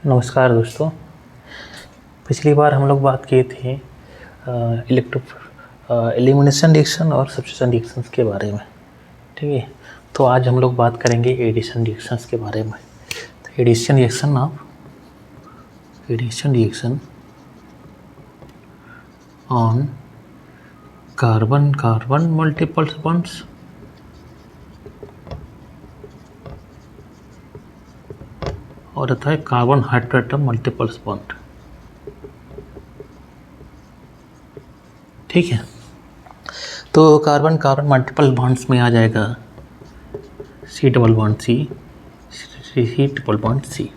नमस्कार दोस्तों। पिछली बार हम लोग बात किए थे एलिमिनेशन रिएक्शन और सब्स्टिट्यूशन रिएक्शंस के बारे में। ठीक है, तो आज हम लोग बात करेंगे एडिशन रिएक्शंस के बारे में। तो addition reaction on carbon carbon multiple bonds और रहता है कार्बन हाइड्रोएटम मल्टीपल्स बॉन्ड। ठीक है, तो कार्बन कार्बन मल्टीपल बॉन्ड्स में आ जाएगा सी डबल बॉन्ड सी।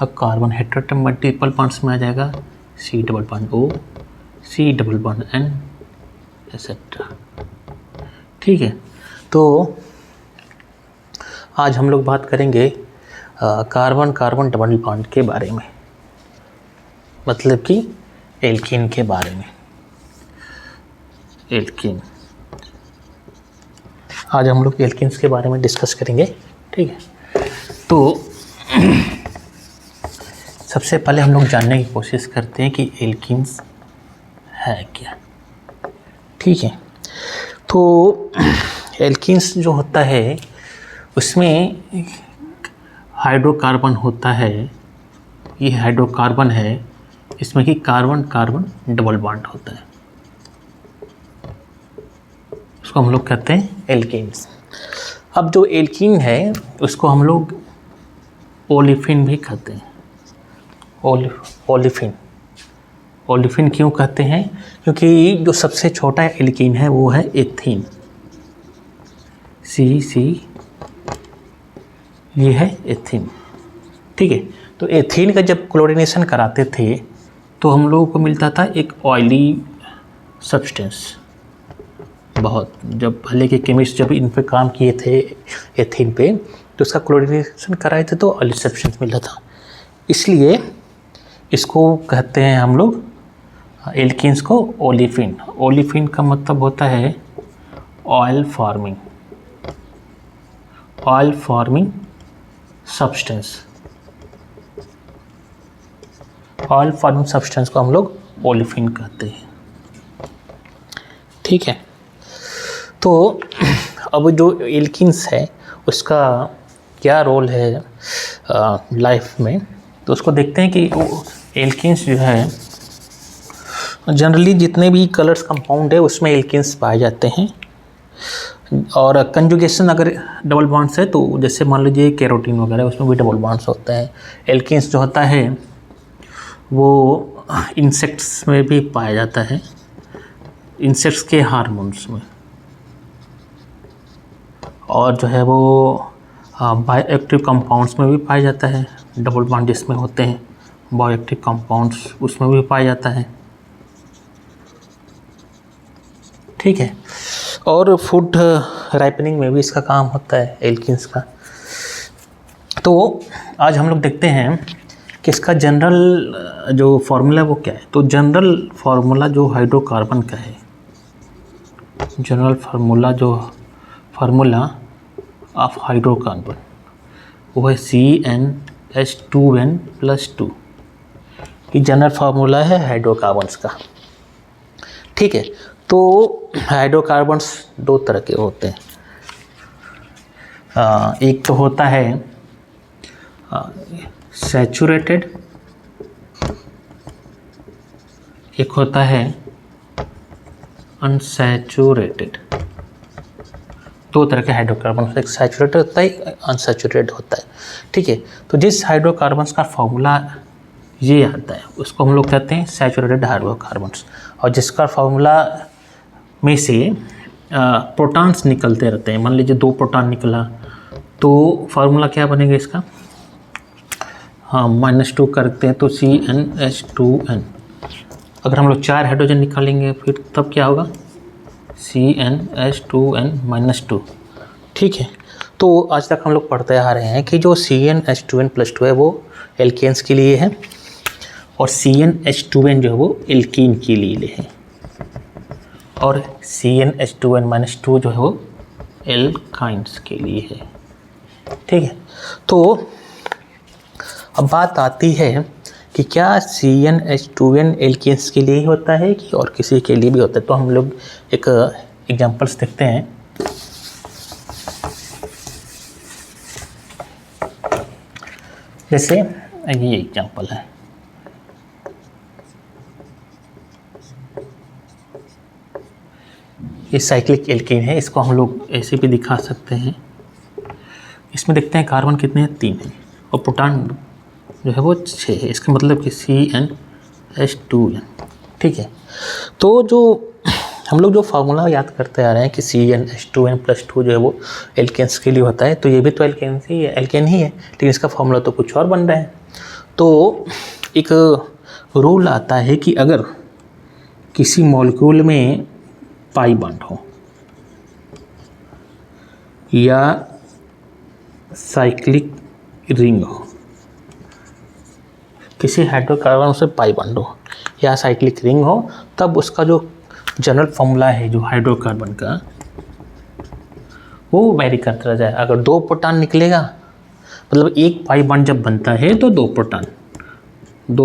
अब कार्बन हाइड्रोएटम मल्टीपल बॉन्ड्स में आ जाएगा C double bond O, C double bond N etcetera. ठीक है, तो आज हम लोग बात करेंगे कार्बन कार्बन डबल बॉन्ड के बारे में, मतलब कि एल्कीन के बारे में। एल्कीन, आज हम लोग एल्कीन्स के बारे में डिस्कस करेंगे। ठीक है, तो सबसे पहले हम लोग जानने की कोशिश करते हैं कि एल्कीन्स है क्या। ठीक है, तो एल्कीन्स जो होता है उसमें हाइड्रोकार्बन होता है। ये हाइड्रोकार्बन है, इसमें कि कार्बन कार्बन डबल बॉन्ड होता है, उसको हम लोग कहते हैं एल्कीन्स। अब जो एल्कीन है उसको हम लोग ओलिफिन भी कहते हैं। ओलिफिन क्यों कहते हैं? क्योंकि जो सबसे छोटा एल्कीन है वो है एथीन, सी ये है एथीन। ठीक है, तो एथीन का जब क्लोरीनेशन कराते थे तो हम लोगों को मिलता था एक ऑयली सब्सटेंस। बहुत जब पहले के केमिस्ट जब इन पे काम किए थे एथीन पे, तो उसका क्लोरीनेशन कराए थे तो ऑयली सब्सटेंस मिला था, इसलिए इसको कहते हैं हम लोग एल्कीन्स को ओलिफिन। ओलिफिन का मतलब होता है oil farming substance. Oil farming substance को हम लोग ओलिफिन कहते हैं। ठीक है, तो अब जो एल्कीन्स है उसका क्या रोल है लाइफ में, तो उसको देखते हैं कि एल्कीन्स जो है जनरली जितने भी कलर्स कंपाउंड है उसमें एल्कीन्स पाए जाते हैं। और कंजुगेशन अगर डबल बॉन्ड्स है तो जैसे मान लीजिए कैरोटीन वगैरह, उसमें भी डबल बॉन्ड्स होते हैं। एल्कीन्स जो होता है वो इंसेक्ट्स में भी पाया जाता है, इंसेक्ट्स के हार्मोन्स में, और जो है वो बायोएक्टिव कंपाउंड्स में भी पाया जाता है। डबल बॉन्ड जिसमें होते हैं बायोएक्टिव कंपाउंड्स उसमें भी पाया जाता है। ठीक है, और फूड राइपनिंग में भी इसका काम होता है एल्कीन्स का। तो आज हम लोग देखते हैं कि इसका जनरल जो फार्मूला वो क्या है। तो जनरल फार्मूला जो हाइड्रोकार्बन का है, जनरल फार्मूला ऑफ हाइड्रोकार्बन वो है CnH2n+2। ये जनरल फार्मूला है हाइड्रोकार्बन्स का। ठीक है, तो हाइड्रोकार्बन्स दो तरह के होते हैं। एक तो होता है सैचुरेटेड, एक होता है अनसैचुरेटेड। दो तरह के हाइड्रोकार्बन, एक सैचुरेटेड होता है, एक अनसैचुरेटेड होता है। ठीक है, तो जिस हाइड्रोकार्बन्स का फॉर्मूला ये आता है उसको हम लोग कहते हैं सैचुरेटेड हाइड्रोकार्बन्स, और जिसका फार्मूला में से प्रोटॉन्स निकलते रहते हैं। मान लीजिए 2 प्रोटॉन निकला तो फार्मूला क्या बनेगा इसका, -2 करते हैं तो CnH2n। अगर हम लोग 4 हाइड्रोजन निकालेंगे फिर तब क्या होगा, CnH2n-2। ठीक है, तो आज तक हम लोग पढ़ते आ रहे हैं कि जो CnH2n+2 है वो एल्केन्स के लिए है, और CnH2n जो है वो एल्कीन के लिए है, और CnH2n-2 जो है वो एल्काइंस के लिए है। ठीक है, तो अब बात आती है कि क्या CnH2n एल्केन्स के लिए ही होता है कि और किसी के लिए भी होता है। तो हम लोग एक एग्जांपल्स देखते हैं। जैसे ये एग्जांपल है, ये साइक्लिक एल्केन है, इसको हम लोग ऐसे भी दिखा सकते हैं। इसमें देखते हैं कार्बन कितने हैं, 3 हैं, और प्रोटॉन जो है वो 6 है। इसका मतलब कि CnH2n। ठीक है, तो जो हम लोग जो फार्मूला याद करते आ रहे हैं कि CnH2n+2 जो है वो एल्केन्स के लिए होता है, तो ये भी तो एल्केन ही है, लेकिन इसका फार्मूला तो कुछ और बन रहा है। तो एक रूल आता है कि अगर किसी मॉलिक्यूल में पाई बॉन्ड हो या साइक्लिक रिंग हो, किसी हाइड्रोकार्बन से पाई बॉन्ड हो या साइक्लिक रिंग हो, तब उसका जो जनरल फॉर्मूला है जो हाइड्रोकार्बन का, वो वेरी करता जाए। अगर 2 प्रोटॉन निकलेगा, मतलब एक पाई बॉन्ड जब बनता है तो 2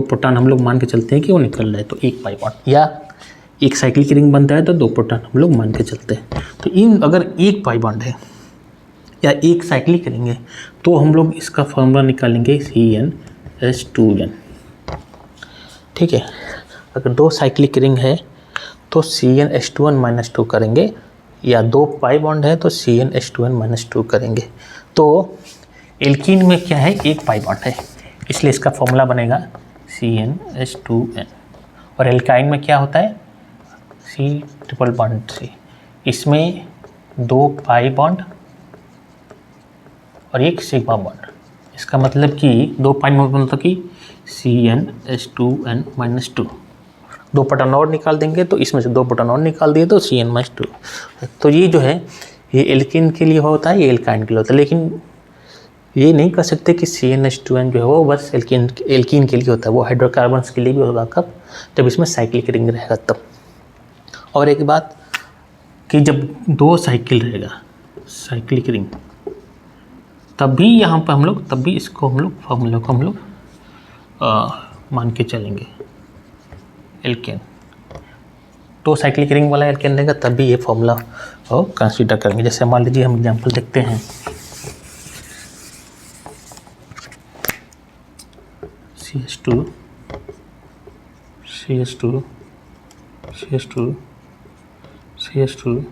प्रोटॉन हम लोग मान के चलते हैं कि वो निकल रहा है, तो एक पाई बॉन्ड, या एक साइक्लिक रिंग बनता है तो 2 प्रोटॉन हम लोग मान के चलते हैं। तो इन अगर एक पाई बॉन्ड है या एक साइक्लिक रिंग है, तो हम लोग इसका फॉर्मूला निकालेंगे CnH2n। ठीक है, अगर 2 साइक्लिक रिंग है तो CnH2n-2 करेंगे, या 2 पाई बॉन्ड है तो CnH2n-2 करेंगे। तो एल्कीन में क्या है, एक पाई बॉन्ड है, इसलिए इसका फॉर्मूला बनेगा CnH2n। और एल्काइन में क्या होता है, C∼C। इसमें 2 पाई बॉन्ड और एक सिग्मा बॉन्ड। इसका मतलब कि 2 पाई बॉन्ड मतलब कि CnH2n-2। 2 प्रोटॉन और निकाल देंगे तो इसमें से 2 प्रोटॉन और निकाल दिए तो CN-2। तो ये जो है ये एल्कीन के लिए होता है, ये एल्काइन के लिए होता है। लेकिन ये नहीं कह सकते कि CnH2n जो है वो बस एल्कीन के लिए होता है, वो हाइड्रोकार्बन्स के लिए भी होगा। कब, जब इसमें साइक्लिक रिंग रहेगा तब। और एक बात कि जब 2 साइकिल रहेगा, साइक्लिक रिंग, तब भी यहाँ पर हम लोग, तब भी इसको हम लोग फॉर्मूला को हम लोग मान के चलेंगे एल्केन। 2 साइक्लिक रिंग वाला एल्केन रहेगा तब भी ये फॉर्मूला कंसीडर करेंगे। जैसे मान लीजिए हम एग्जांपल देखते हैं, CH2 CH2 CH2 CH2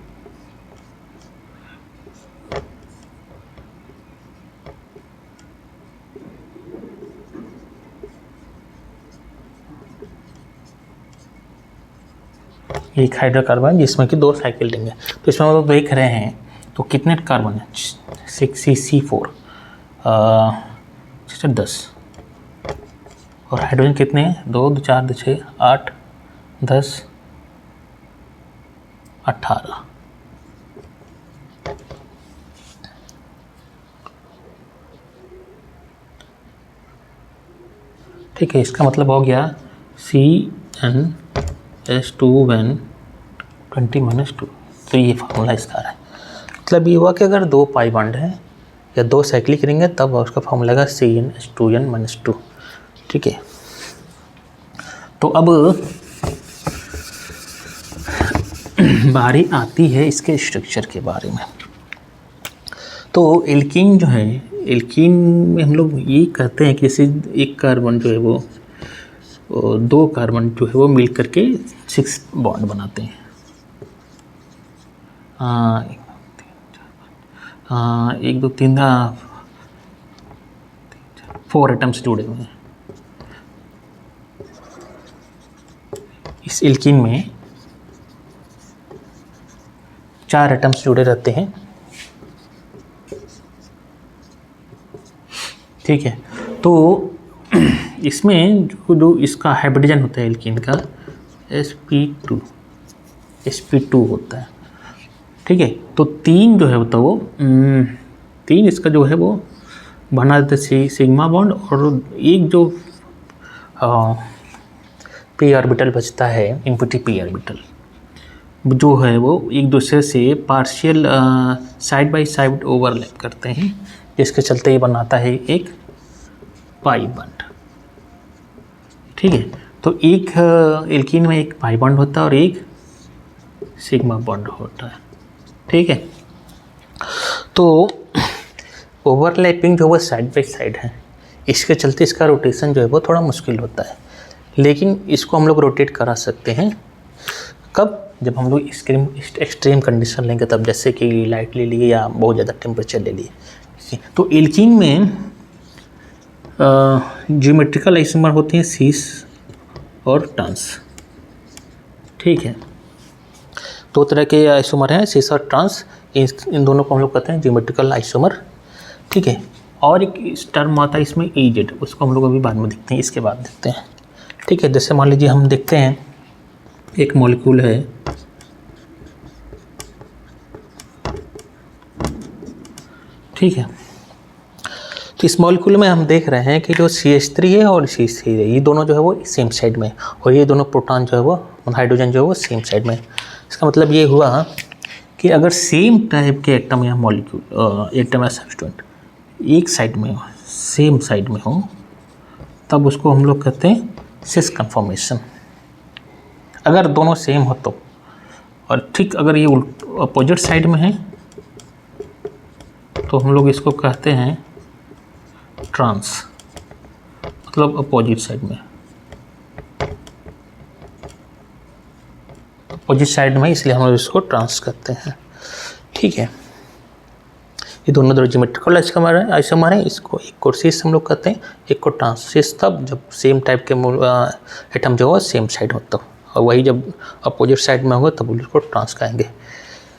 एक हाइड्रोकार्बन जिसमें कि 2 साइकिल रिंग है। तो इसमें हम लोग देख रहे हैं तो कितने कार्बन है, 6C4 10, और हाइड्रोजन कितने हैं, 2 2 4 2 6 8 10 18। ठीक है, इसका मतलब हो गया CnH2n20-2। तो ये फार्मूला इसका है। मतलब ये हुआ कि अगर 2 पाई बॉन्ड है या 2 साइक्लिक रिंग है तब उसका फार्मूला है CnH2n-2। ठीक है, तो अब बारी आती है इसके स्ट्रक्चर के बारे में। तो एल्कीन जो है, एल्कीन में हम लोग ये कहते हैं कि जैसे एक कार्बन जो है वो 2 कार्बन जो है वो मिल करके 6 बॉन्ड बनाते हैं। 1 2 3 4 एटम्स जुड़े हुए हैं। इस एल्कीन में 4 एटम्स जुड़े रहते हैं। ठीक है, तो इसमें जो इसका हाइब्रिडन होता है एल्कीन का sp2 होता है। ठीक है, तो 3 जो है होता है वो 3 इसका जो है वो बना देते सिग्मा बॉन्ड, और एक जो p ऑर्बिटल बचता है, इम्पुटी p ऑर्बिटल जो है वो एक दूसरे से partial side by side overlap करते हैं, जिसके चलते ये बनाता है एक पाई बॉन्ड। ठीक है, तो एक एल्कीन में एक पाई बॉन्ड होता है और एक सिग्मा बॉन्ड होता है। ठीक है, तो ओवरलैपिंग जो वो साइड बाई साइड है, इसके चलते इसका रोटेशन जो है वो थोड़ा मुश्किल होता है, लेकिन इसको हम लोग रोटेट करा सकते हैं। कब? जब हम लोग एक्सट्रीम कंडीशन लेंगे तब, जैसे कि लाइट ले लिए या बहुत ज़्यादा टेम्परेचर ले लिए। तो एल्कीन में ज्योमेट्रिकल आइसोमर होते हैं सीस और ट्रांस। ठीक है, दो तरह के आइसोमर हैं, सीस और ट्रांस। इन दोनों को हम लोग कहते हैं ज्योमेट्रिकल आइसोमर। ठीक है, और एक टर्म आता है इसमें EZ, उसको हम लोग अभी बाद में देखते हैं, इसके बाद देखते हैं। ठीक है, जैसे मान लीजिए हम देखते हैं एक मॉलिक्यूल है, ठीक है, तो इस मॉलिक्यूल में हम देख रहे हैं कि जो CH3 है और CH3 है, ये दोनों जो है वो सेम साइड में, और ये दोनों प्रोटॉन जो है वो, हाइड्रोजन जो है वो सेम साइड में। इसका मतलब ये हुआ कि अगर सेम टाइप के एटम या मॉलिक्यूल, एटम या सब्सटेंट एक साइड में हो, सेम साइड में हो, तब उसको हम लोग कहते हैं सिस कन्फॉर्मेशन। अगर दोनों सेम हो तो, और ठीक अगर ये अपोजिट साइड में है तो हम लोग इसको कहते हैं ट्रांस, मतलब अपोजिट साइड में, अपोजिट साइड में, इसलिए हम लोग इसको ट्रांस कहते हैं। ठीक है, ये दोनों ज्योमेट्रिकल आइसोमर है। इसको एक को सिस हम लोग कहते हैं, एक को ट्रांस। सिस तब जब सेम टाइप के एटम जो हो सेम साइड हो तब, और वही जब अपोजिट साइड में होगा तब उसको ट्रांस कहेंगे।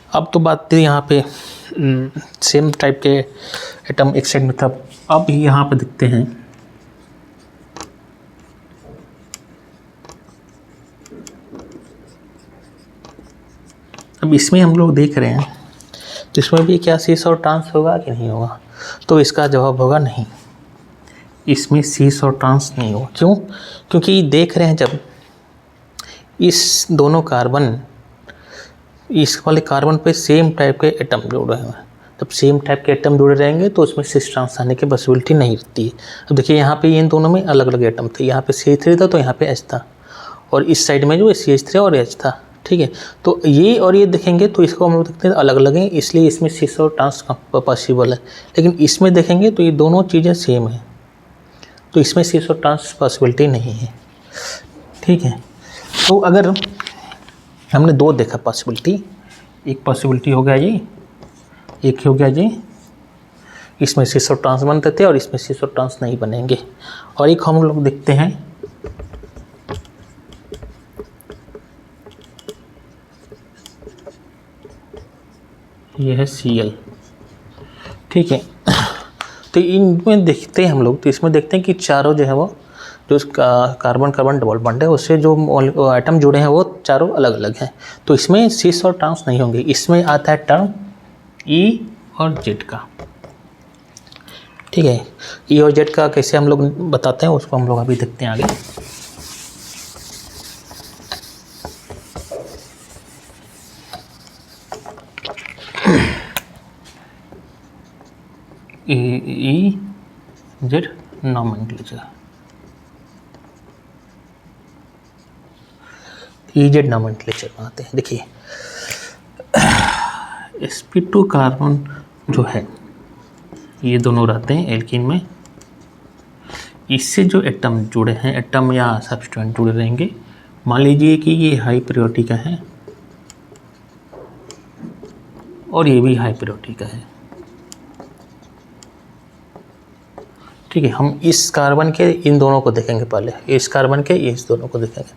अब तो बात थी यहाँ पे सेम टाइप के एटम एक साइड में, तब अब यहाँ पे देखते हैं अब इसमें हम लोग देख रहे हैं तो इसमें भी क्या सिस और ट्रांस होगा कि नहीं होगा? तो इसका जवाब होगा नहीं, इसमें सिस और ट्रांस नहीं होगा। क्यों? क्योंकि देख रहे हैं जब इस दोनों कार्बन, इस वाले कार्बन पे सेम टाइप के एटम जुड़े हुए हैं, जब सेम टाइप के एटम जुड़े रहेंगे तो उसमें सिस ट्रांस आने की पॉसिबिलिटी नहीं रहती है। अब देखिए यहाँ पे इन दोनों में अलग अलग एटम थे, यहाँ पे CH3 था तो यहाँ पे H था, और इस साइड में जो CH3 और H था। ठीक है, तो ये और ये देखेंगे तो इसको हम लोग देखते हैं अलग अलग हैं, इसलिए इसमें सिस और ट्रांस पॉसिबल है। लेकिन इसमें देखेंगे तो ये दोनों चीज़ें सेम हैं, तो इसमें सिस और ट्रांस पॉसिबिलिटी नहीं है। ठीक है, तो अगर हमने दो देखा पॉसिबिलिटी, एक पॉसिबिलिटी हो गया ये, एक हो गया ये, इसमें सिस और ट्रांस बनते थे और इसमें सिस और ट्रांस नहीं बनेंगे। और एक हम लोग देखते हैं ये है Cl। ठीक है, तो इनमें देखते हैं हम लोग, तो इसमें देखते हैं कि चारों जो है वो, जो कार्बन कार्बन डबल बॉन्ड है उससे जो एटम जुड़े हैं वो चारों अलग अलग हैं, तो इसमें सिस और ट्रांस नहीं होंगे। इसमें आता है टर्म E और Z का। ठीक है, E और Z का कैसे हम लोग बताते हैं उसको हम लोग अभी देखते हैं आगे। EZ नॉमेनक्लेचर, EZ नॉमेनक्लेचर बनाते हैं। देखिए sp2 कार्बन जो है ये दोनों रहते हैं एल्कीन में, इससे जो एटम जुड़े हैं, एटम या सब्सटेंट जुड़े रहेंगे, मान लीजिए कि ये हाई प्रायोरिटी का है और ये भी हाई प्रायोरिटी का है। ठीक है, हम इस कार्बन के इन दोनों को देखेंगे, पहले इस कार्बन के इस दोनों को देखेंगे।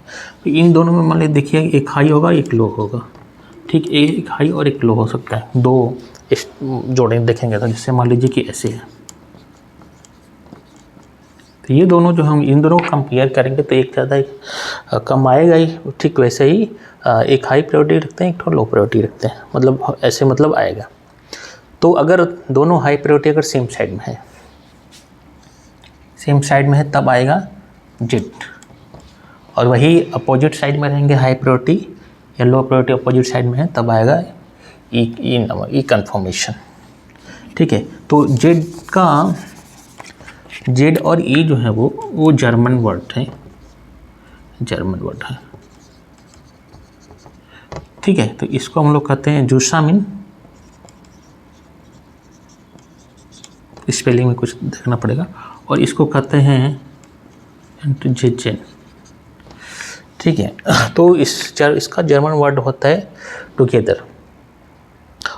तो इन दोनों में मान लीजिए देखिए एक हाई होगा एक लो होगा। ठीक, एक हाई और एक लो हो सकता है, दो इस जोड़े देखेंगे तो जैसे मान लीजिए कि ऐसे है, तो ये दोनों जो हम इन दोनों को कंपेयर करेंगे तो एक ज़्यादा कम आएगा ही। ठीक वैसे ही एक हाई प्रायोरिटी रखते हैं, एक तो लो प्रायोरिटी रखते हैं, मतलब ऐसे मतलब आएगा। तो अगर दोनों हाई प्रायोरिटी अगर सेम साइड में है, सेम साइड में है तब आएगा Z, और वही अपोजिट साइड में रहेंगे हाई प्रायोरिटी या लो प्रायोरिटी अपोजिट साइड में है तब आएगा ई कन्फॉर्मेशन। ठीक है, तो Z का जेड और ई जो है वो जर्मन वर्ड है, जर्मन वर्ड है। ठीक है, तो इसको हम लोग कहते हैं जूसामिन, स्पेलिंग में कुछ देखना पड़ेगा, और इसको कहते हैं एंटीजेन। ठीक है, तो इसका जर्मन वर्ड होता है टुगेदर,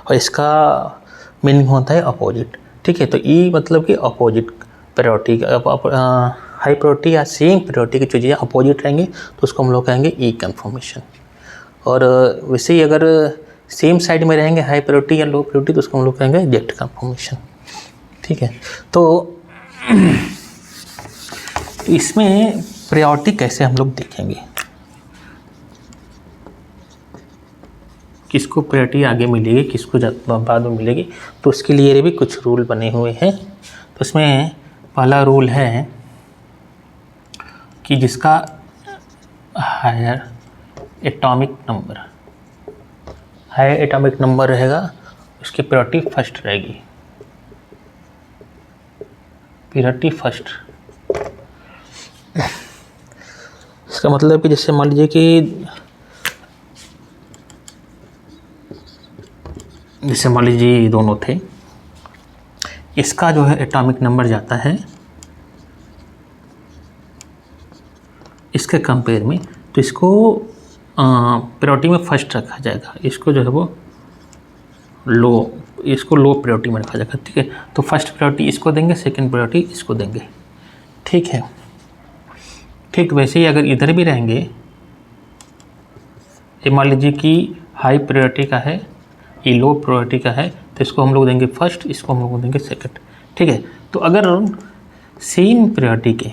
और इसका मीनिंग होता है अपोजिट। ठीक है, तो ई मतलब कि अपोजिट प्रायोरिटी, हाई प्रायोरिटी या सेम प्रायोरिटी की चीज़ें अपोजिट रहेंगे तो उसको हम लोग कहेंगे ई कन्फर्मेशन। और वैसे ही अगर सेम साइड में रहेंगे हाई प्रायोरिटी या लो प्रायोरिटी तो उसको हम लोग कहेंगे जेट कन्फर्मेशन। ठीक है, तो इसमें प्रायोरिटी कैसे हम लोग देखेंगे, किसको प्रायोरिटी आगे मिलेगी, किसको बाद में मिलेगी, तो उसके लिए भी कुछ रूल बने हुए हैं। तो इसमें पहला रूल है कि जिसका हायर एटॉमिक नंबर रहेगा उसकी प्रायोरिटी फर्स्ट रहेगी, प्रायोरिटी फर्स्ट। इसका मतलब कि जैसे मान लीजिए कि ये दोनों थे, इसका जो है एटॉमिक नंबर जाता है इसके कंपेयर में, तो इसको प्रायोरिटी में फर्स्ट रखा जाएगा, इसको जो है वो इसको लो प्रायोरिटी में रखा जाएगा। ठीक है, तो फर्स्ट प्रायोरिटी इसको देंगे, सेकंड प्रायोरिटी इसको देंगे। ठीक है, ठीक वैसे ही अगर इधर भी रहेंगे, ये मान लीजिए कि हाई प्रायोरिटी का है, ये लो प्रायोरिटी का है, तो इसको हम लोग देंगे फर्स्ट, इसको हम लोग देंगे सेकंड। ठीक है, तो अगर सेम प्रायोरिटी के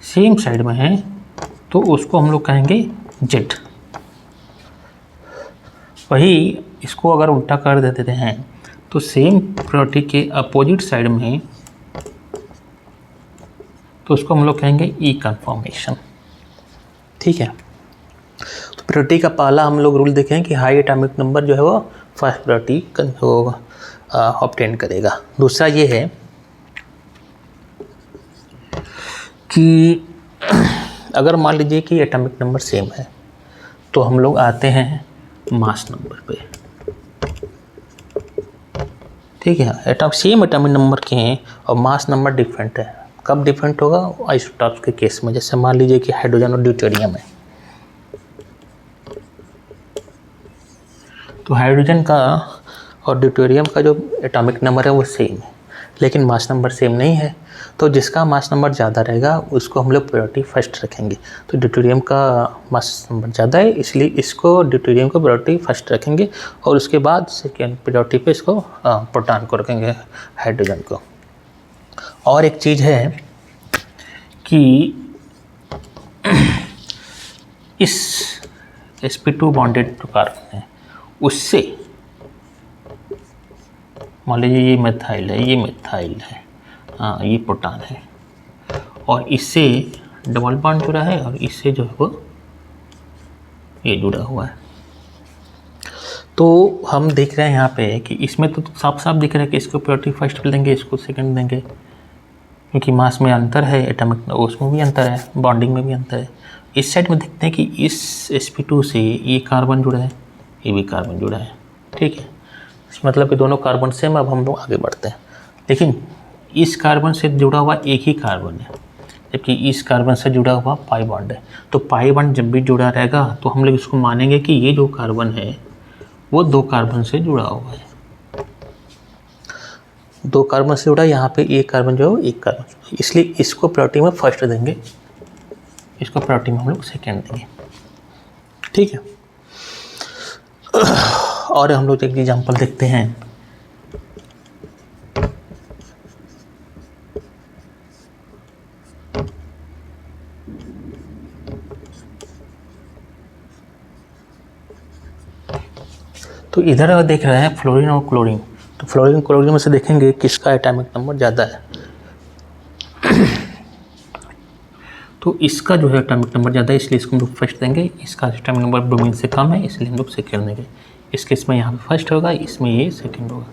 सेम साइड में है तो उसको हम लोग कहेंगे जेड। वही इसको अगर उल्टा कर देते हैं तो सेम प्रायोरिटी के अपोजिट साइड में तो उसको हम लोग कहेंगे ई कन्फर्मेशन। ठीक है, तो प्रायोरिटी का पहला हम लोग रूल देखें कि हाई एटॉमिक नंबर जो है वो फर्स्ट प्रायोरिटी ऑब्टेन करेगा। दूसरा ये है कि अगर मान लीजिए कि एटॉमिक नंबर सेम है तो हम लोग आते हैं मास नंबर पे। ठीक है, सेम एटॉमिक नंबर के हैं और मास नंबर डिफरेंट है। कब डिफरेंट होगा? आइसोटॉप्स के केस में। जैसे मान लीजिए कि हाइड्रोजन और ड्यूटेरियम है, तो हाइड्रोजन का और ड्यूटेरियम का जो एटॉमिक नंबर है वो सेम है, लेकिन मास नंबर सेम नहीं है। तो जिसका मास नंबर ज़्यादा रहेगा उसको हम लोग प्रायोरिटी फर्स्ट रखेंगे। तो ड्यूटेरियम का मास नंबर ज़्यादा है, इसलिए इसको ड्यूटेरियम को प्रायोरिटी फर्स्ट रखेंगे और उसके बाद सेकेंड प्रायोरिटी पे इसको प्रोटॉन को रखेंगे, हाइड्रोजन को। और एक चीज़ है कि इस sp2 बॉन्डेड जो कार्बन है उससे मान लीजिए ये मेथाइल है, ये मेथाइल है, हाँ ये प्रोटॉन है, और इससे डबल बॉन्ड जुड़ा है और इससे जो है वो ये जुड़ा हुआ है। तो हम देख रहे हैं यहाँ पे कि इसमें तो साफ साफ दिख रहा है कि इसको प्रायोरिटी फर्स्ट देंगे, इसको सेकंड देंगे, क्योंकि मास में अंतर है, एटॉमिक उसमें भी अंतर है, बॉन्डिंग में भी अंतर है। इस साइड में देखते हैं कि इस sp2 से ये कार्बन जुड़ा है, ये भी कार्बन जुड़ा है। ठीक है, मतलब कि दोनों कार्बन से अब हम लोग आगे बढ़ते हैं। लेकिन इस कार्बन से जुड़ा हुआ एक ही कार्बन है, जबकि इस कार्बन से जुड़ा हुआ पाई बॉन्ड है। तो पाई बॉन्ड जब भी जुड़ा रहेगा तो हम लोग इसको मानेंगे कि ये जो कार्बन है वो दो कार्बन से जुड़ा हुआ है, दो कार्बन से जुड़ा। यहाँ पे एक कार्बन जो है एक कार्बन, इसलिए इसको प्रायोरिटी में फर्स्ट देंगे, इसको प्रायोरिटी में हम लोग सेकेंड देंगे। ठीक है, और हम लोग एक एग्जांपल देखते हैं। तो इधर देख रहे हैं फ्लोरीन और क्लोरीन। तो फ्लोरीन क्लोरीन में से देखेंगे किसका एटॉमिक नंबर ज़्यादा है। तो इसका जो है एटॉमिक नंबर ज़्यादा है, इसलिए इसको हम लोग फर्स्ट देंगे। इसका एटॉमिक नंबर ब्रोमीन से कम है, इसलिए हम लोग सेकेंड देंगे। इस केस में यहाँ पे फर्स्ट होगा, इसमें ये सेकेंड होगा।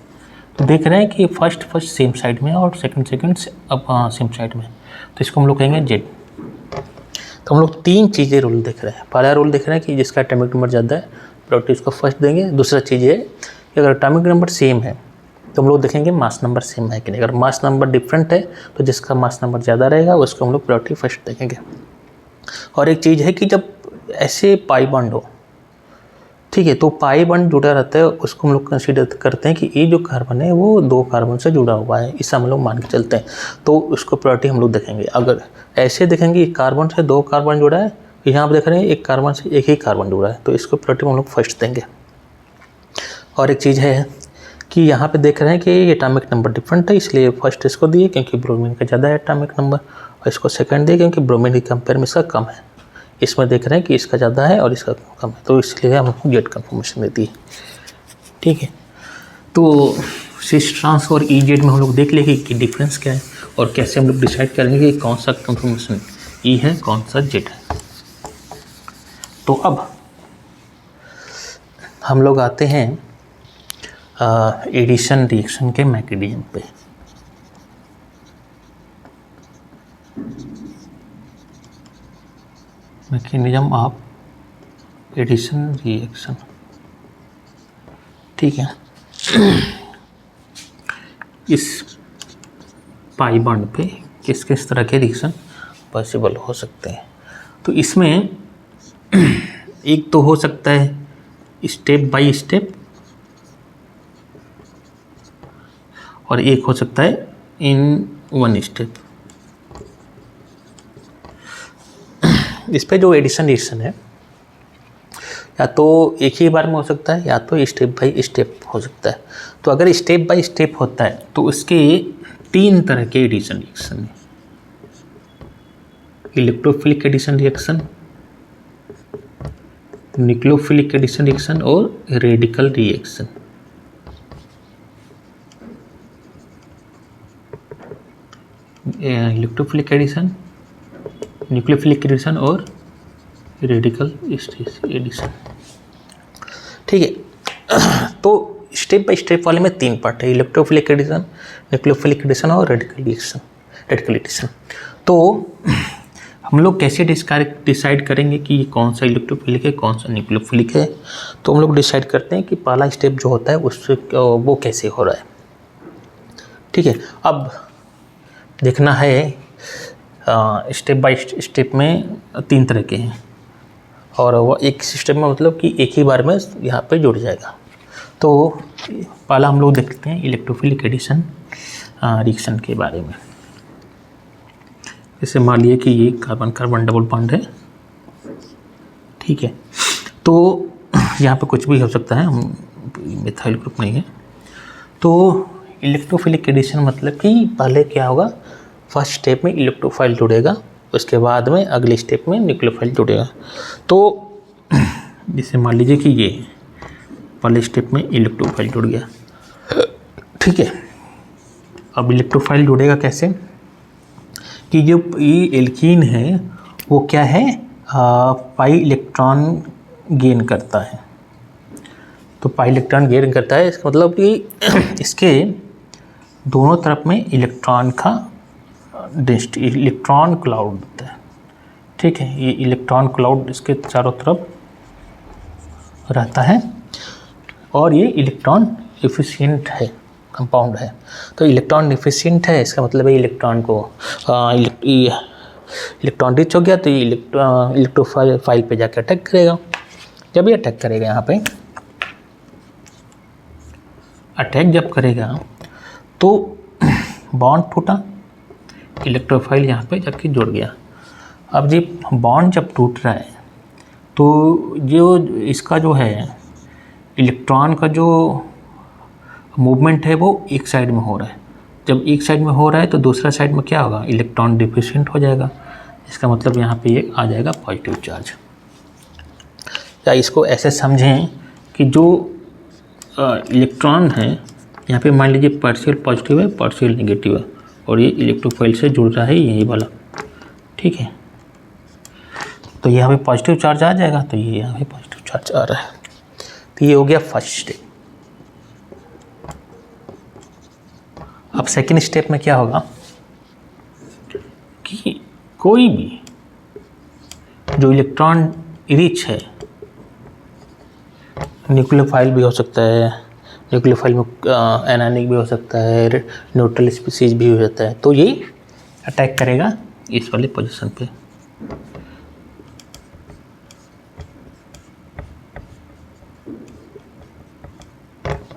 तो देख रहे हैं कि फर्स्ट सेम साइड में और सेकंड अब सेम साइड में, तो इसको हम लोग कहेंगे जेड। तो हम लोग 3 चीज़ें रूल देख रहे हैं। पहला रूल देख रहे हैं कि जिसका एटॉमिक नंबर ज़्यादा है प्रायोरिटी उसको फर्स्ट देंगे। दूसरा चीज़ है कि अगर एटॉमिक नंबर सेम है तो हम लोग देखेंगे मास नंबर सेम है कि नहीं। अगर मास नंबर डिफरेंट है तो जिसका मास नंबर ज़्यादा रहेगा उसको हम लोग प्रायोरिटी फर्स्ट देखेंगे। और एक चीज़ है कि जब ऐसे पाई बॉन्ड हो, ठीक है, तो पाई बॉन्ड जुड़ा रहता है, उसको हम लोग कंसीडर करते हैं कि ये जो कार्बन है वो 2 कार्बन से जुड़ा हुआ है, इससे हम लोग मान के चलते हैं, तो उसको प्रायोरिटी हम लोग देखेंगे। अगर ऐसे देखेंगे एक कार्बन से 2 कार्बन जुड़ा है, यहाँ पर देख रहे हैं एक कार्बन से एक ही कार्बन जुड़ा है, तो इसको प्रायोरिटी हम लोग फर्स्ट देंगे। और एक चीज़ है कि यहाँ पे देख रहे हैं कि एटॉमिक नंबर डिफरेंट है, इसलिए फर्स्ट इसको दिए क्योंकि ब्रोमीन का ज़्यादा है एटॉमिक नंबर, और इसको सेकंड दिए क्योंकि ब्रोमीन के कंपेयर में इसका कम है। इसमें देख रहे हैं कि इसका ज़्यादा है और इसका कम है, तो इसलिए हम जेड कन्फर्मेशन देती है। ठीक है, तो सिस ट्रांस और ई जेड में हम लोग देख लेंगे कि डिफरेंस क्या है और कैसे हम लोग डिसाइड करेंगे कि कौन सा कन्फर्मेशन ई है कौन सा जेड है। तो अब हम लोग आते हैं एडिशन रिएक्शन के मैकेनिज्म पे। मैकेनिज्म ऑफ एडिशन रिएक्शन, ठीक है। इस पाई बॉन्ड पे किस किस तरह के रिएक्शन पॉसिबल हो सकते हैं। तो इसमें एक तो हो सकता है स्टेप बाय स्टेप और एक हो सकता है इन वन स्टेप। इस पे जो एडिशन रिएक्शन है या तो एक ही बार में हो सकता है या तो स्टेप बाय स्टेप हो सकता है। तो अगर स्टेप बाय स्टेप होता है तो उसके 3 तरह के एडिशन रिएक्शन है। Electrophilic addition reaction, nucleophilic addition reaction और radical reaction. Electrophilic addition, nucleophilic addition और रेडिकल एडिशन, ठीक है। तो स्टेप बाय स्टेप वाले में 3 पार्ट है, इलेक्ट्रोफिलिक एडिशन, न्यूक्लियोफिलिक एडिशन और रेडिकल एडिशन। तो हम लोग कैसे डिसाइड करेंगे कि कौन सा इलेक्ट्रोफिलिक है कौन सा न्यूक्लियोफिलिक है। तो हम लोग डिसाइड करते हैं कि पहला स्टेप जो होता है उससे वो कैसे हो रहा है, ठीक है। अब देखना है स्टेप बाय स्टेप में 3 तरह के हैं और वो एक सिस्टम में मतलब कि एक ही बार में यहाँ पे जुड़ जाएगा। तो पहला हम लोग देखते हैं इलेक्ट्रोफिलिक एडिशन रिएक्शन के बारे में। जैसे मान लिए कि ये कार्बन कार्बन डबल बॉन्ड है, ठीक है। तो यहाँ पे कुछ भी हो सकता है, मिथाइल ग्रुप नहीं है। तो इलेक्ट्रोफिलिक एडिशन मतलब कि पहले क्या होगा, फर्स्ट स्टेप में इलेक्ट्रोफाइल जुड़ेगा, उसके बाद में अगले स्टेप में न्यूक्लियोफाइल जुड़ेगा। तो जैसे मान लीजिए कि ये पहले स्टेप में इलेक्ट्रोफाइल जुड़ गया, ठीक है। अब इलेक्ट्रोफाइल जुड़ेगा कैसे कि जो ये एल्कीन है वो क्या है, पाई इलेक्ट्रॉन गेन करता है। तो पाई इलेक्ट्रॉन गेन करता है, इसका मतलब कि इसके दोनों तरफ में इलेक्ट्रॉन का डेंसिटी, इलेक्ट्रॉन क्लाउड होता है, ठीक है। ये इलेक्ट्रॉन क्लाउड इसके चारों तरफ रहता है और ये इलेक्ट्रॉन एफिशिएंट है, कंपाउंड है। तो इलेक्ट्रॉन एफिशिएंट है, इसका मतलब है इलेक्ट्रॉन को इलेक्ट्रॉन रिच हो गया तो ये इलेक्ट्रोफाइल पे जाकर अटैक करेगा। जब ये अटैक करेगा, यहाँ पे अटैक जब करेगा तो बॉन्ड टूटा, इलेक्ट्रोफाइल यहाँ पे जाके जुड़ गया। अब जी बॉन्ड जब टूट रहा है तो जो इसका जो है इलेक्ट्रॉन का जो मूवमेंट है वो एक साइड में हो रहा है। जब एक साइड में हो रहा है तो दूसरा साइड में क्या होगा, इलेक्ट्रॉन डिफिशिएंट हो जाएगा। इसका मतलब यहाँ पे ये आ जाएगा पॉजिटिव चार्ज। या इसको ऐसे समझें कि जो इलेक्ट्रॉन है यहाँ पे मान लीजिए पार्शियल पॉजिटिव है पार्शियल नेगेटिव है और ये इलेक्ट्रोफाइल से जुड़ रहा है यही वाला, ठीक है। तो यहाँ पे पॉजिटिव चार्ज आ जाएगा, तो ये यहाँ पे पॉजिटिव चार्ज आ रहा है। तो ये हो गया फर्स्ट स्टेप। अब सेकेंड स्टेप में क्या होगा कि कोई भी जो इलेक्ट्रॉन रिच है, न्यूक्लियोफाइल भी हो सकता है, न्यूक्लियोफाइल में एनायनिक भी हो सकता है, न्यूट्रल स्पीसीज भी हो जाता है, तो ये अटैक करेगा इस वाले पोजीशन पे।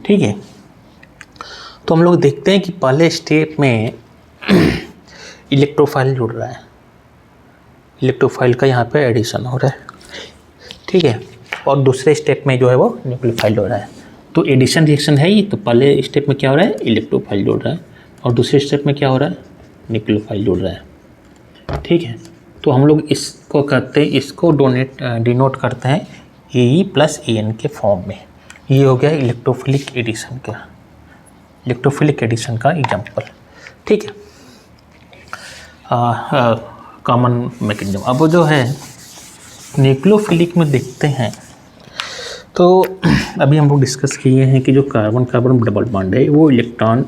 ठीक है, तो हम लोग देखते हैं कि पहले स्टेप में इलेक्ट्रोफाइल जुड़ रहा है, इलेक्ट्रोफाइल का यहाँ पे एडिशन हो रहा है। ठीक है, और दूसरे स्टेप में जो है वो न्यूक्लियोफाइल हो रहा है। तो एडिशन रिएक्शन है ये, तो पहले स्टेप में क्या हो रहा है, इलेक्ट्रोफाइल जुड़ रहा है, और दूसरे स्टेप में क्या हो रहा है, न्यूक्लियोफाइल जुड़ रहा है। ठीक है, तो हम लोग इसको करते हैं, इसको डिनोट करते हैं ए प्लस ए एन के फॉर्म में। ये हो गया इलेक्ट्रोफिलिक एडिशन का, इलेक्ट्रोफिलिक एडिशन का एग्जाम्पल। ठीक है, कॉमन मैकेनिज्म। अब जो है न्यूक्लियोफिलिक में देखते हैं, तो अभी हम लोग डिस्कस किए हैं कि जो कार्बन कार्बन डबल बॉन्ड है वो इलेक्ट्रॉन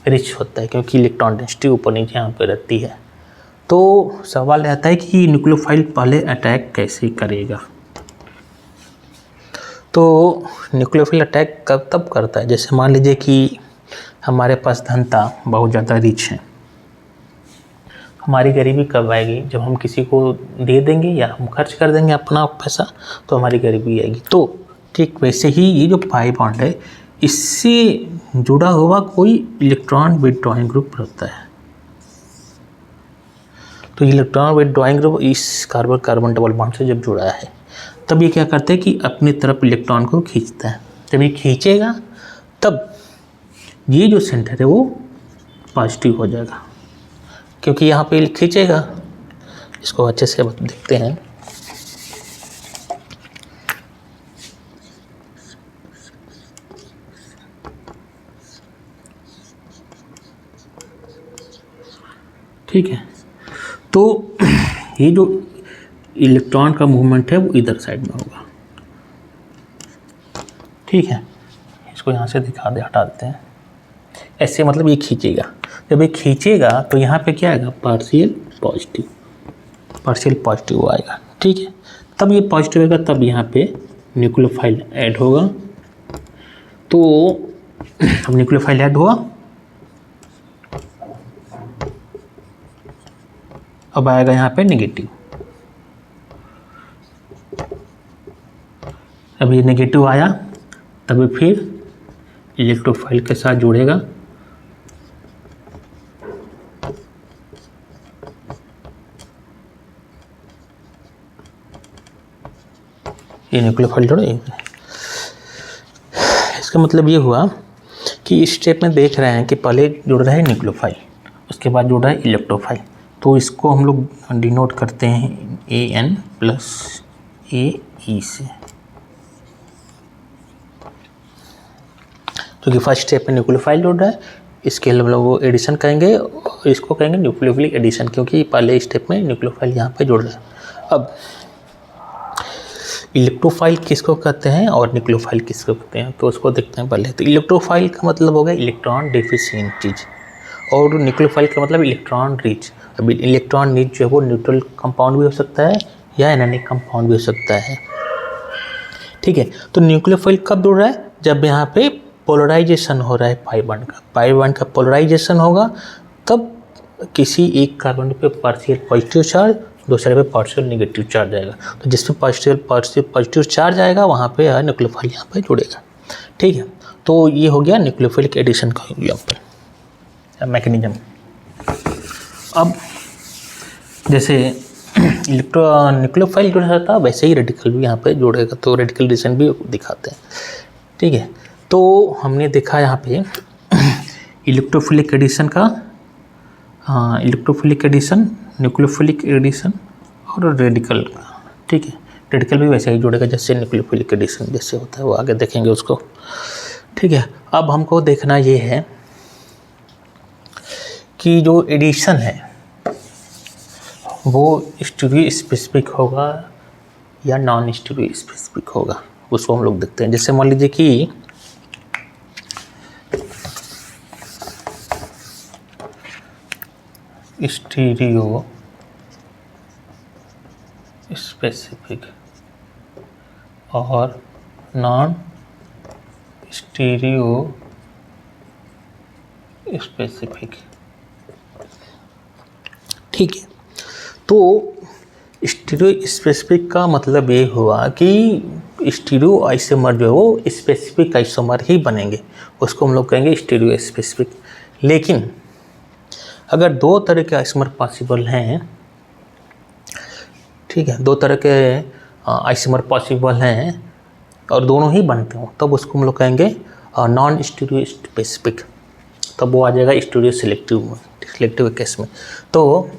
रिच होता है, क्योंकि इलेक्ट्रॉन डेंसिटी ऊपर नीचे यहाँ पे रहती है। तो सवाल आता है कि न्यूक्लियोफाइल पहले अटैक कैसे करेगा। तो न्यूक्लियोफाइल अटैक कब तब करता है, जैसे मान लीजिए कि हमारे पास धनता बहुत ज़्यादा रिच है। हमारी गरीबी कब आएगी, जब हम किसी को दे देंगे या हम खर्च कर देंगे अपना पैसा, तो हमारी गरीबी आएगी। तो ठीक वैसे ही ये जो पाई बॉन्ड है, इससे जुड़ा हुआ कोई इलेक्ट्रॉन विथड्रॉइंग ग्रुप होता है। तो इलेक्ट्रॉन विथड्रॉइंग ग्रुप इस कार्बन कार्बन डबल बॉन्ड से जब जुड़ा है, तब ये क्या करते हैं कि अपनी तरफ इलेक्ट्रॉन को खींचता है। जब ये खींचेगा तब ये जो सेंटर है वो पॉजिटिव हो जाएगा, क्योंकि यहाँ पे खींचेगा। इसको अच्छे से देखते हैं। ठीक है, तो ये जो इलेक्ट्रॉन का मूवमेंट है वो इधर साइड में होगा। ठीक है, इसको यहाँ से दिखा दे, हटा देते हैं। ऐसे मतलब ये खींचेगा, जब ये खींचेगा तो यहाँ पे क्या आएगा, पार्शियल पॉजिटिव आएगा। ठीक है, तब ये पॉजिटिव आएगा, तब यहाँ पे न्यूक्लियोफाइल ऐड होगा। तो अब न्यूक्लियोफाइल ऐड हुआ, अब आएगा यहाँ पे नेगेटिव। अब ये नेगेटिव आया, तब फिर इलेक्ट्रोफाइल के साथ जुड़ेगा। ये न्यूक्लियोफाइल जुड़े। इसका मतलब ये हुआ कि इस स्टेप में देख रहे हैं कि पहले जुड़ रहा है न्यूक्लियोफाइल, उसके बाद जुड़ रहा है इलेक्ट्रोफाइल। तो इसको हम लोग डिनोट करते हैं AN प्लस AE से, क्योंकि फर्स्ट स्टेप में न्यूक्लियोफाइल जुड़ रहा है। इसके हम लोग वो एडिशन कहेंगे, और इसको कहेंगे न्यूक्लियोफिलिक एडिशन, क्योंकि पहले स्टेप में न्यूक्लियोफाइल यहाँ पे जुड़ रहा है। अब इलेक्ट्रोफाइल किसको कहते हैं और न्यूक्लियोफाइल किसको कहते हैं, तो उसको देखते हैं पहले। तो इलेक्ट्रोफाइल का मतलब हो गया इलेक्ट्रॉन डेफिशिएंट चीज़, और न्यूक्लियोफाइल का मतलब इलेक्ट्रॉन रिच। अभी इलेक्ट्रॉन रिच जो है वो न्यूट्रल कंपाउंड भी हो सकता है या एनायनिक कंपाउंड भी हो सकता है। ठीक है, तो न्यूक्लियोफाइल कब जुड़ रहा है, जब यहाँ पे पोलराइजेशन हो रहा है पाई बॉन्ड का पोलराइजेशन होगा, तब किसी एक कार्बन पे पार्शियल पॉजिटिव चार्ज, दूसरे पे पार्शियल नेगेटिव चार्ज आएगा। तो जिस पे पॉजिटिव चार्ज आएगा वहाँ पे न्यूक्लियोफाइल यहाँ पे जुड़ेगा। ठीक है, तो ये हो गया न्यूक्लियोफिलिक एडिशन का एग्जाम्पल मैकेनिज्म। अब जैसे न्यूक्लियोफाइल जुड़ा था, वैसे ही रेडिकल भी यहाँ पे जुड़ेगा, तो रेडिकल एडिशन भी दिखाते हैं। ठीक है, तो हमने देखा यहाँ पे इलेक्ट्रोफिलिक एडिशन का, इलेक्ट्रोफिलिक एडिशन, न्यूक्लियोफिलिक एडिशन और रेडिकल का। ठीक है, रेडिकल भी वैसे ही जुड़ेगा जैसे न्यूक्लियोफिलिक एडिशन जैसे होता है, वो आगे देखेंगे उसको। ठीक है, अब हमको देखना ये है कि जो एडिशन है वो स्टीरियो स्पेसिफिक होगा या नॉन स्टीरियो स्पेसिफिक होगा, उसको हम लोग देखते हैं। जैसे मान लीजिए कि स्टीरियो स्पेसिफिक और नॉन स्टीरियो स्पेसिफिक। ठीक है, तो स्टीरियो स्पेसिफिक का मतलब ये हुआ कि स्टीरियो आइसोमर जो है वो स्पेसिफिक आइसोमर ही बनेंगे, उसको हम लोग कहेंगे स्टीरियो स्पेसिफिक। लेकिन अगर दो तरह के आइसोमर पॉसिबल हैं, ठीक है, दो तरह के आइसोमर पॉसिबल हैं और दोनों ही बनते हो, तब उसको हम लोग कहेंगे नॉन स्टीरियो स्पेसिफिक, तब वो आ जाएगा स्टीरियो सिलेक्टिव केस में। तो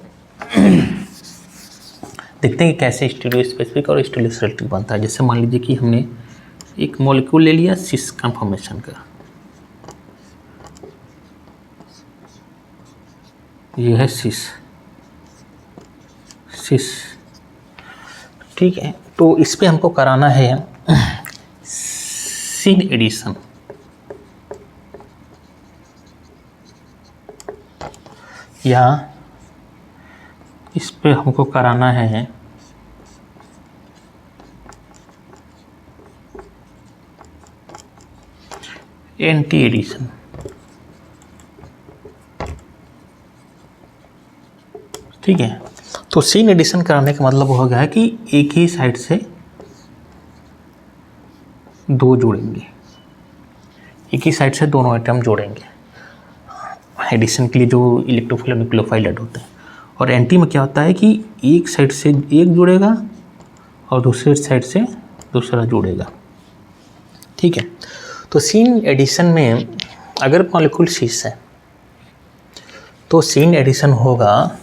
देखते हैं कि कैसे स्टीरियो स्पेसिफिक और स्टीरियो सिलेक्टिव बनता है। जैसे मान लीजिए कि हमने एक मॉलिक्यूल ले लिया सिस कन्फर्मेशन का, ये है सिस, ठीक है। तो इस पे हमको कराना है सीन एडिशन। या इस पे हमको कराना है एंटी एडिशन। ठीक है, तो सीन एडिशन कराने का मतलब हो गया कि एक ही साइड से दो जोड़ेंगे, एक ही साइड से दोनों एटम जोड़ेंगे एडिशन के लिए, जो इलेक्ट्रोफिल और न्यूक्लियोफाइल ऐड होते हैं। और एंटी में क्या होता है कि एक साइड से एक जुड़ेगा और दूसरे साइड से दूसरा जुड़ेगा। ठीक है, तो सीन एडिशन में अगर मॉलिक्यूल सिस है तो सीन एडिशन होगा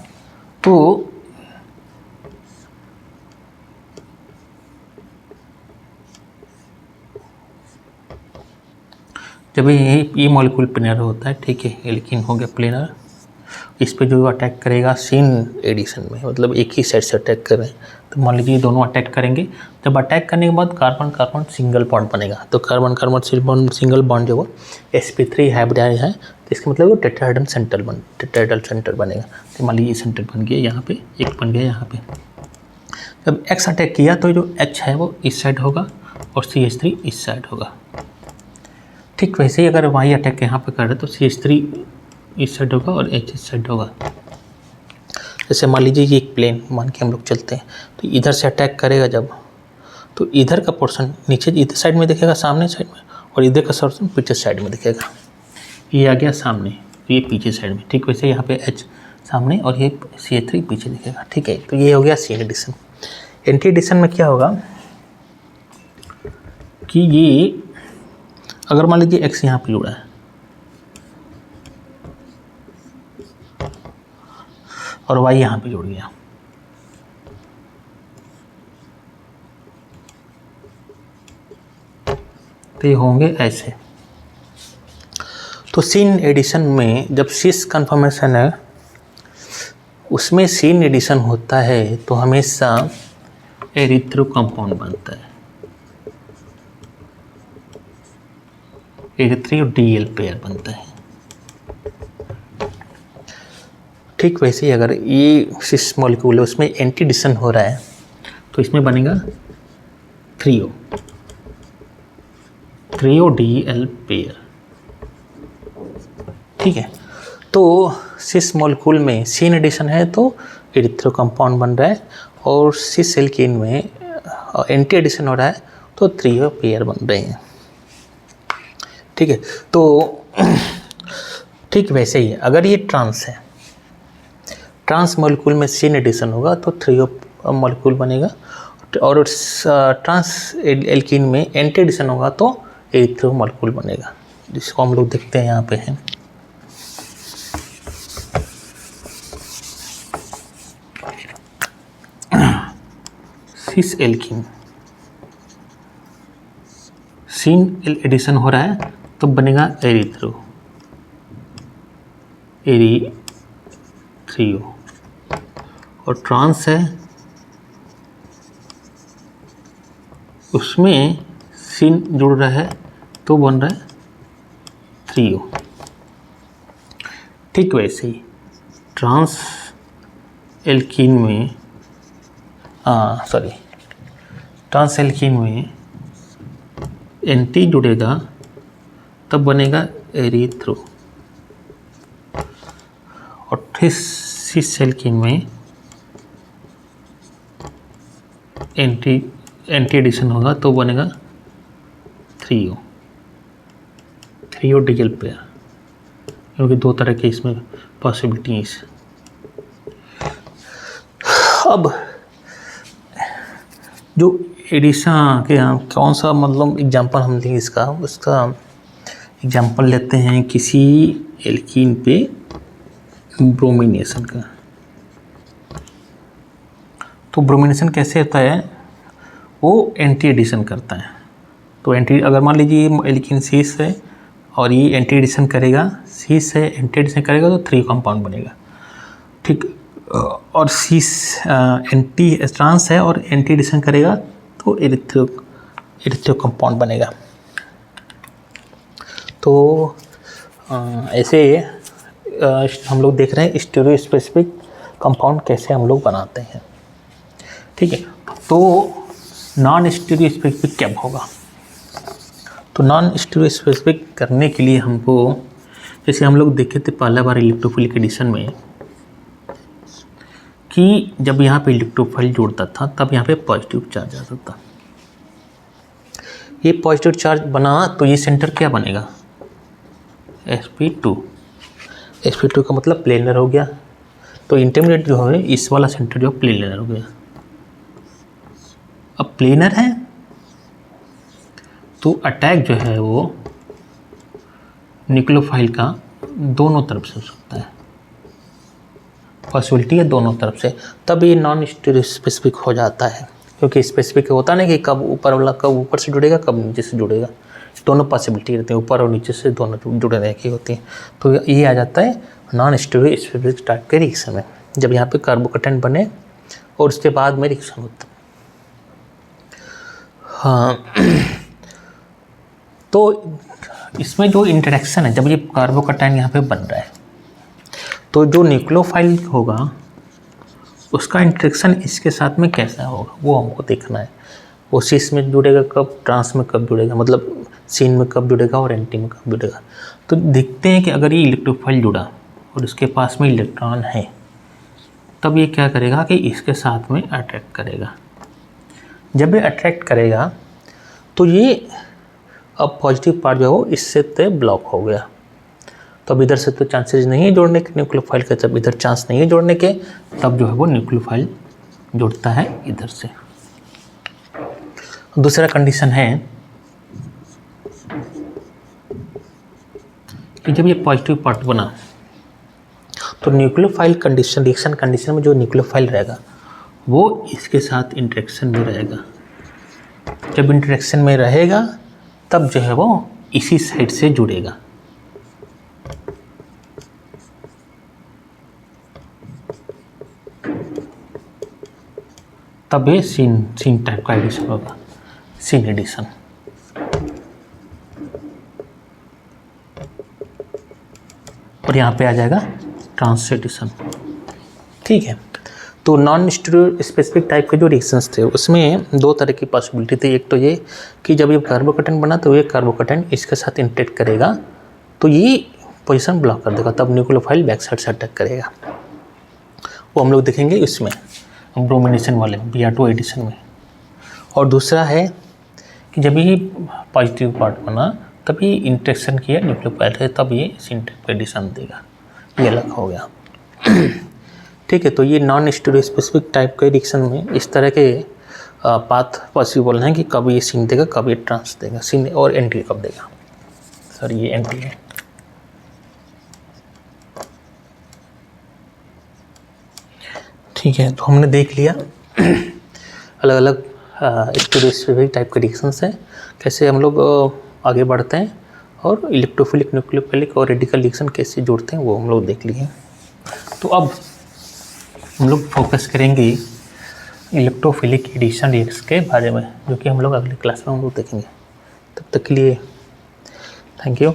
तो जब ये मॉलिक्यूल प्लेनर होता है, ठीक है, एल्कीन हो गया प्लेनर, इस पे जो अटैक करेगा सीन एडिशन में, मतलब एक ही साइड से अटैक कर रहे हैं, तो मान लीजिए दोनों अटैक करेंगे। जब अटैक करने के बाद कार्बन कार्बन सिंगल बॉन्ड बनेगा, तो कार्बन कार्बन सिंगल बॉन्ड जो वो sp3 हाइब्रिडाइड है, तो इसका मतलब वो टेट्राहेड्रल सेंटर बनेगा। तो मान लीजिए सेंटर बन गया, यहाँ पे एक बन गया यहाँ पे। जब X अटैक किया तो जो H है वो इस साइड होगा और CH3 इस साइड होगा। ठीक वैसे ही अगर Y अटैक यहाँ पे कर रहे तो CH3 इस साइड होगा और H इस साइड होगा। जैसे मान लीजिए ये एक प्लेन मान के हम लोग चलते हैं, तो इधर से अटैक करेगा जब, तो इधर का पोर्शन नीचे इधर साइड में दिखेगा, सामने साइड में, और इधर का पोर्शन पीछे साइड में दिखेगा। ये आ गया सामने, ये पीछे साइड में। ठीक वैसे यहाँ पे H सामने और ये CH3 पीछे दिखेगा। ठीक है, तो ये हो गया सीन एडिशन। एंटी एडिशन में क्या होगा कि ये अगर मान लीजिए X यहाँ पे जुड़ा है और Y यहाँ पे जुड़ गया, तो ये होंगे ऐसे। तो सीन एडिशन में जब सिस कन्फर्मेशन है उसमें सीन एडिशन होता है तो हमेशा एरिथ्रो कंपाउंड बनता है, एरिथ्री और DL पेयर बनता है। ठीक वैसे ही अगर ये सिस मॉलिक्यूल है उसमें एंटी एडिशन हो रहा है तो इसमें बनेगा 3O DL पेयर। ठीक है, तो सिस मॉलिक्यूल में सीन एडिशन है तो एरिथ्रो कंपाउंड बन रहा है, और सिस एल्कीन में एंटी एडिशन हो रहा है तो 3O पेयर बन रहे हैं। ठीक है, तो ठीक वैसे ही अगर ये ट्रांस है, ट्रांस मॉलिक्यूल में सीन एडिशन होगा तो 3O मॉलिक्यूल बनेगा, और ट्रांस एल्कीन में एंटी एडिशन होगा तो एरिथ्रो मॉलिक्यूल बनेगा, जिसको हम लोग देखते हैं यहाँ पे है। सिस एल्कीन सीन एडिशन हो रहा है तो बनेगा एरिथ्रो एरिथ्रियो, और ट्रांस है उसमें सीन जुड़ रहा है तो बन रहा है 3O। ठीक वैसे ही ट्रांस एल्कीन में ट्रांस एल्कीन में एंटी जुड़ेगा तब बनेगा एरिथ्रो, और सिस एल्कीन में एंटी एडिशन होगा तो बनेगा 3O डीजल पेयर, क्योंकि दो तरह के इसमें पॉसिबिलिटीज। अब जो एडिशन के यहाँ कौन सा मतलब एग्जांपल हम लेंगे उसका एग्जांपल लेते हैं किसी एल्कीन पे ब्रोमिनेशन का। तो ब्रोमिनेशन कैसे होता है, वो एंटी एडिशन करता है। तो अगर मान लीजिए एल्कीन सीस है और ये एंटी एडिशन करेगा, सीस है एंटी एडिशन करेगा तो 3 कंपाउंड बनेगा, ठीक। और सीस एंटी ट्रांस है और एंटी एडिशन करेगा तो एरिथ्रो कंपाउंड बनेगा। तो ऐसे हम लोग देख रहे हैं स्टीरियो स्पेसिफिक कंपाउंड कैसे हम लोग बनाते हैं, ठीक है। तो नॉन स्टीरियो स्पेसिफिक क्या होगा, तो नॉन स्टीरियो स्पेसिफिक करने के लिए हमको, जैसे हम लोग देखे थे पहला बार इलेक्ट्रोफिलिक एडिशन में कि जब यहाँ पे इलेक्ट्रोफाइल जुड़ता था तब यहाँ पे पॉजिटिव चार्ज आता था। ये पॉजिटिव चार्ज बना तो ये सेंटर क्या बनेगा, sp2 का मतलब प्लेनर हो गया। तो इंटरमीडिएट जो है इस वाला सेंटर जो प्लेनर हो गया। अब प्लेनर है तो अटैक जो है वो न्यूक्लियोफाइल का दोनों तरफ से हो सकता है, पॉसिबिलिटी है दोनों तरफ से, तब ये नॉन स्टीरियो स्पेसिफिक हो जाता है। क्योंकि स्पेसिफिक होता नहीं कि कब ऊपर वाला कब ऊपर से जुड़ेगा कब नीचे से जुड़ेगा, दोनों पॉसिबिलिटी रहती है, ऊपर और नीचे से दोनों जुड़े रहने की होती है। तो ये आ जाता है नॉन स्टीरियो स्पेसिफिक टाइप के रिएक्शन में, जब यहाँ पे कार्बोकेटायन बने और उसके बाद में रिएक्शन होता है। हाँ, तो इसमें जो इंटरेक्शन है, जब ये कार्बोकेटायन यहाँ पे बन रहा है तो जो न्यूक्लियोफाइल होगा उसका इंटरेक्शन इसके साथ में कैसा होगा वो हमको देखना है। वो सिस में जुड़ेगा कब, ट्रांस में कब जुड़ेगा, मतलब सीन में कब जुड़ेगा और एंटी में कब जुड़ेगा। तो देखते हैं कि अगर ये इलेक्ट्रोफाइल जुड़ा और इसके पास में इलेक्ट्रॉन है तब ये क्या करेगा कि इसके साथ में अट्रैक्ट करेगा। जब ये अट्रैक्ट करेगा तो ये अब पॉजिटिव पार्ट जो है वो इससे तो ब्लॉक हो गया, तो अब इधर से तो चांसेस नहीं है जोड़ने के न्यूक्लियोफाइल के, जब इधर चांस नहीं है जोड़ने के तब जो है वो न्यूक्लियोफाइल जुड़ता है इधर से। दूसरा कंडीशन है कि जब ये पॉजिटिव पार्ट बना तो न्यूक्लियोफाइल कंडीशन, रिएक्शन कंडीशन में जो न्यूक्लियोफाइल रहेगा वो इसके साथ इंटरेक्शन में रहेगा। जब इंटरेक्शन में रहेगा तब जो है वो इसी साइड से जुड़ेगा। तब ये सीन टाइप का एडिशन होगा, सीन एडिशन। और यहाँ पे आ जाएगा ट्रांस एडिशन, ठीक है। तो नॉन स्टीरियो स्पेसिफिक टाइप के जो रिएक्शंस थे उसमें दो तरह की पॉसिबिलिटी थी। एक तो ये कि जब ये कार्बोकेटायन बना तो ये कार्बोकेटायन इसके साथ इंटरेक्ट करेगा तो ये पोजीशन ब्लॉक कर देगा, तब न्यूक्लियोफाइल बैक साइड से अटैक करेगा। वो हम लोग देखेंगे इसमें ब्रोमिनेशन वाले Br2 एडिशन में। और दूसरा है कि जब ये पॉजिटिव पार्ट बना तब ये इंटरेक्शन किया न्यूक्लियोफाइल से, तब ये सीन टाइप एडिशन देगा। ये अलग हो गया, ठीक है। तो ये नॉन स्टीरियो स्पेसिफिक टाइप के रिएक्शन में इस तरह के पाथ पॉसिबल हैं कि कब ये सीन देगा कब ये ट्रांस देगा, सीन और एंटी कब देगा। सर ये एंटी है। ठीक है, तो हमने देख लिया अलग अलग स्टीरियो स्पेसिफिक टाइप के रिएक्शंस हैं, कैसे हम लोग आगे बढ़ते हैं, और इलेक्ट्रोफिलिक, न्यूक्लियोफिलिक और रेडिकल रिएक्शन कैसे जोड़ते हैं वो हम लोग देख लिए। तो अब हम लोग फोकस करेंगे इलेक्ट्रोफिलिक एडिशन रिएक्शन के बारे में, जो कि हम लोग अगले क्लास में हम लोग देखेंगे। तब तक के लिए थैंक यू।